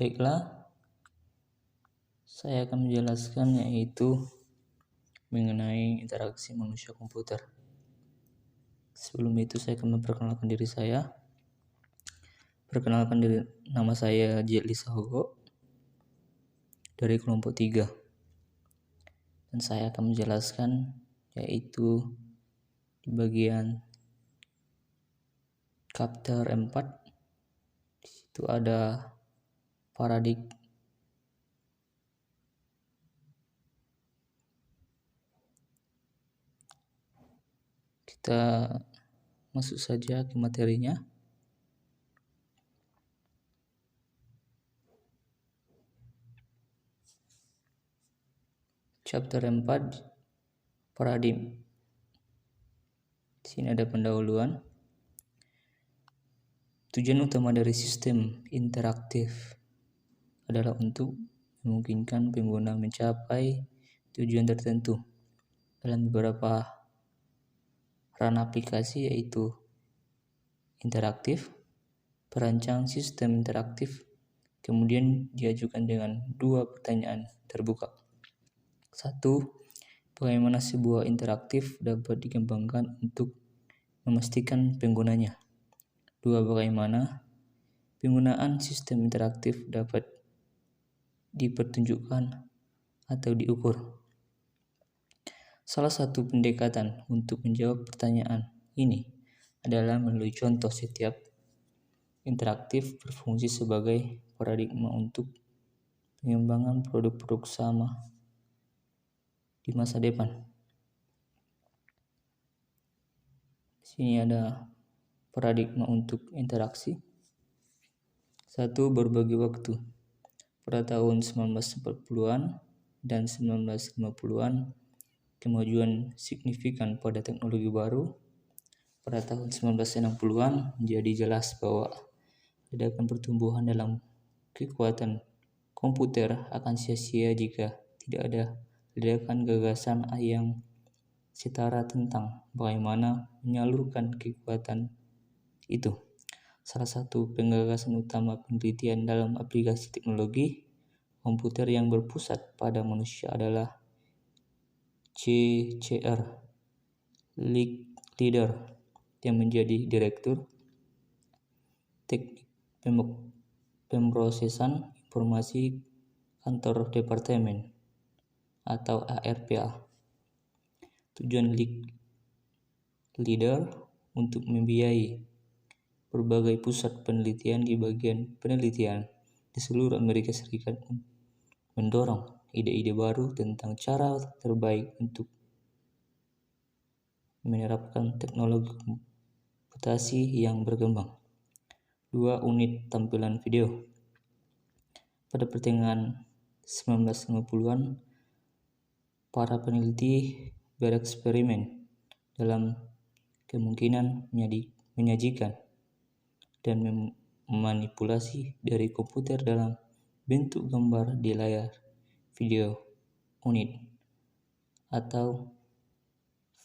Baiklah, saya akan menjelaskan yaitu mengenai interaksi manusia komputer. Sebelum itu saya akan memperkenalkan diri saya. Nama saya Jetli Sahogo dari kelompok 3. Dan saya akan menjelaskan yaitu di bagian chapter 4. Di situ ada paradigma. Kita masuk saja ke materinya. Chapter 4, paradigma. Di sini ada pendahuluan. Tujuan utama dari sistem interaktif adalah untuk memungkinkan pengguna mencapai tujuan tertentu dalam beberapa ranah aplikasi, yaitu interaktif, perancang sistem interaktif, kemudian diajukan dengan 2 pertanyaan terbuka. 1. Bagaimana sebuah interaktif dapat dikembangkan untuk memastikan penggunanya? 2. Bagaimana penggunaan sistem interaktif dapat dipertunjukkan atau diukur? Salah satu pendekatan untuk menjawab pertanyaan ini adalah melalui contoh. Setiap interaktif berfungsi sebagai paradigma untuk pengembangan produk-produk sama di masa depan. Di sini ada paradigma untuk interaksi. 1. Berbagi waktu. Pada tahun 1940-an dan 1950-an, kemajuan signifikan pada teknologi baru pada tahun 1960-an menjadi jelas bahwa ledakan pertumbuhan dalam kekuatan komputer akan sia-sia jika tidak ada ledakan gagasan yang setara tentang bagaimana menyalurkan kekuatan itu. Salah satu penggagasan utama penelitian dalam aplikasi teknologi komputer yang berpusat pada manusia adalah C.R. Licklider yang menjadi direktur teknik pemrosesan informasi kantor departemen atau ARPA. Tujuan Licklider untuk membiayai berbagai pusat penelitian di bagian penelitian di seluruh Amerika Serikat, mendorong ide-ide baru tentang cara terbaik untuk menerapkan teknologi komputasi yang berkembang. 2. Unit tampilan video. Pada pertengahan 1950-an, para peneliti bereksperimen dalam kemungkinan menyajikan dan memanipulasi dari komputer dalam bentuk gambar di layar video unit atau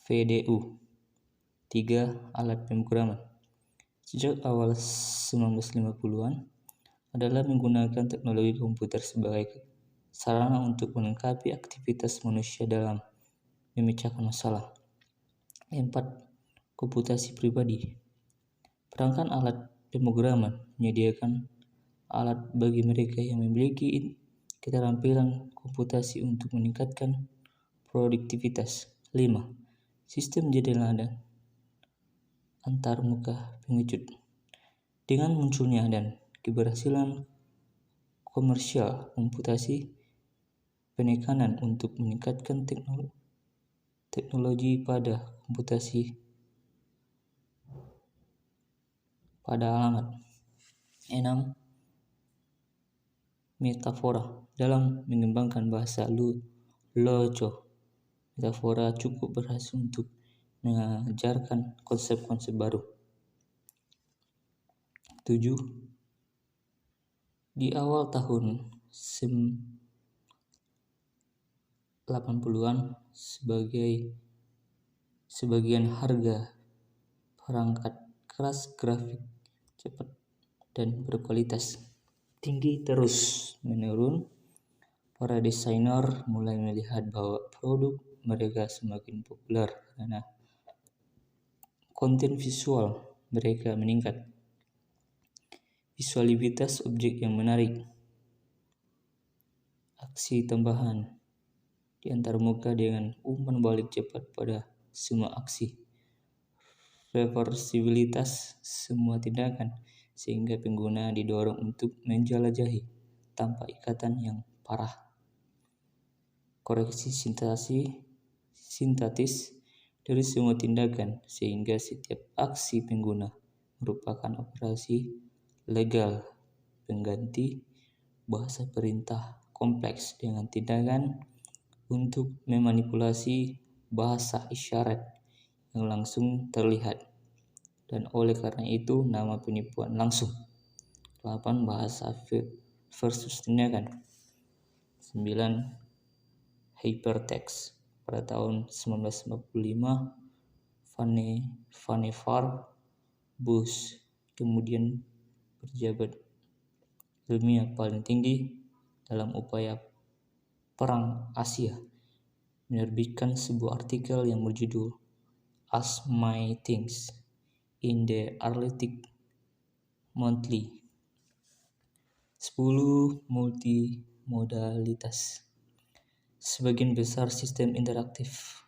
VDU. 3. Alat pemrograman. Sejak awal 1950-an adalah menggunakan teknologi komputer sebagai sarana untuk melengkapi aktivitas manusia dalam memecahkan masalah. 4. Komputasi pribadi. Perangkat alat pemrograman menyediakan alat bagi mereka yang memiliki keterampilan komputasi untuk meningkatkan produktivitas. 5. Sistem jendela dan antarmuka pengecut. Dengan munculnya dan keberhasilan komersial komputasi, penekanan untuk meningkatkan teknologi pada komputasi pada alamat. 6. Metafora. Dalam mengembangkan bahasa Loco, metafora cukup berhasil untuk mengajarkan konsep-konsep baru. 7. Di awal tahun 80-an, sebagian harga perangkat keras grafik cepat dan berkualitas tinggi terus menurun, para desainer mulai melihat bahwa produk mereka semakin populer karena konten visual mereka meningkat. Visualitas objek yang menarik, aksi tambahan di antar muka dengan umpan balik cepat pada semua aksi, reversibilitas semua tindakan, sehingga pengguna didorong untuk menjelajahi tanpa ikatan yang parah. Koreksi sintatis dari semua tindakan, sehingga setiap aksi pengguna merupakan operasi legal pengganti bahasa perintah kompleks dengan tindakan untuk memanipulasi bahasa isyarat yang langsung terlihat, dan oleh karena itu nama penipuan langsung. 8. Bahasa versus tindakan. 9. Hypertext. Pada tahun 1955, Vannevar Bush, kemudian pejabat ilmiah paling tinggi dalam upaya Perang Asia, menerbitkan sebuah artikel yang berjudul Ask My Things in the Atlantic Monthly. 10. Multimodalitas. Sebagian besar sistem interaktif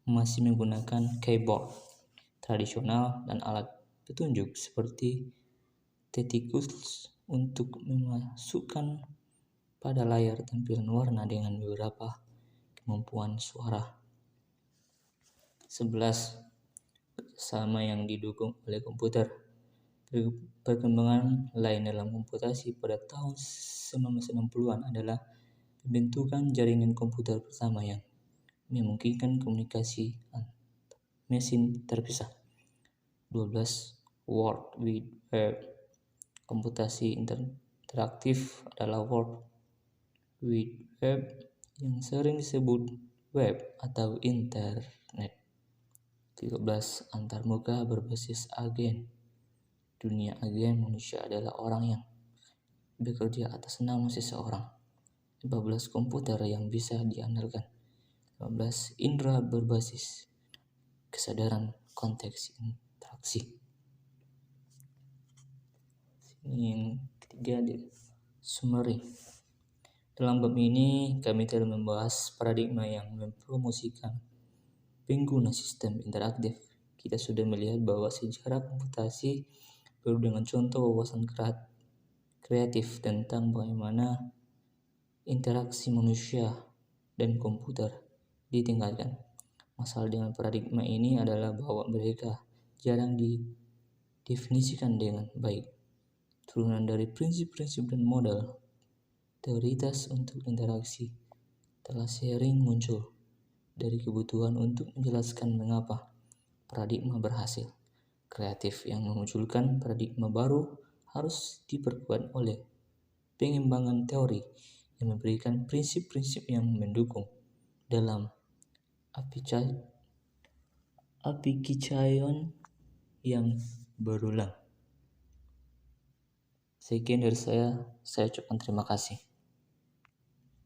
masih menggunakan keyboard tradisional dan alat petunjuk seperti tetikus untuk memasukkan pada layar tampilan warna dengan beberapa kemampuan suara. 11. Kerjasama yang didukung oleh komputer. Perkembangan lain dalam komputasi pada tahun 1960-an adalah pembentukan jaringan komputer pertama yang memungkinkan komunikasi antar mesin terpisah. 12. World Wide Web. Komputasi interaktif adalah World Wide Web yang sering disebut web atau internet. 13. Antarmuka berbasis agen. Dunia agen manusia adalah orang yang bekerja atas nama seseorang. 14. Komputer yang bisa diandalkan. 15. Indra berbasis kesadaran konteks interaksi. Ini yang ketiga, summary. Dalam bab ini kami telah membahas paradigma yang mempromosikan pengguna sistem interaktif. Kita sudah melihat bahwa sejarah komputasi baru dengan contoh wawasan kreatif tentang bagaimana interaksi manusia dan komputer ditingkatkan. Masalah dengan paradigma ini adalah bahwa mereka jarang didefinisikan dengan baik. Turunan dari prinsip-prinsip dan model teoritas untuk interaksi telah sering muncul dari kebutuhan untuk menjelaskan mengapa paradigma berhasil. Kreatif yang memunculkan paradigma baru harus diperkuat oleh pengembangan teori yang memberikan prinsip-prinsip yang mendukung dalam application yang berulang. Sekian dari saya ucapkan terima kasih.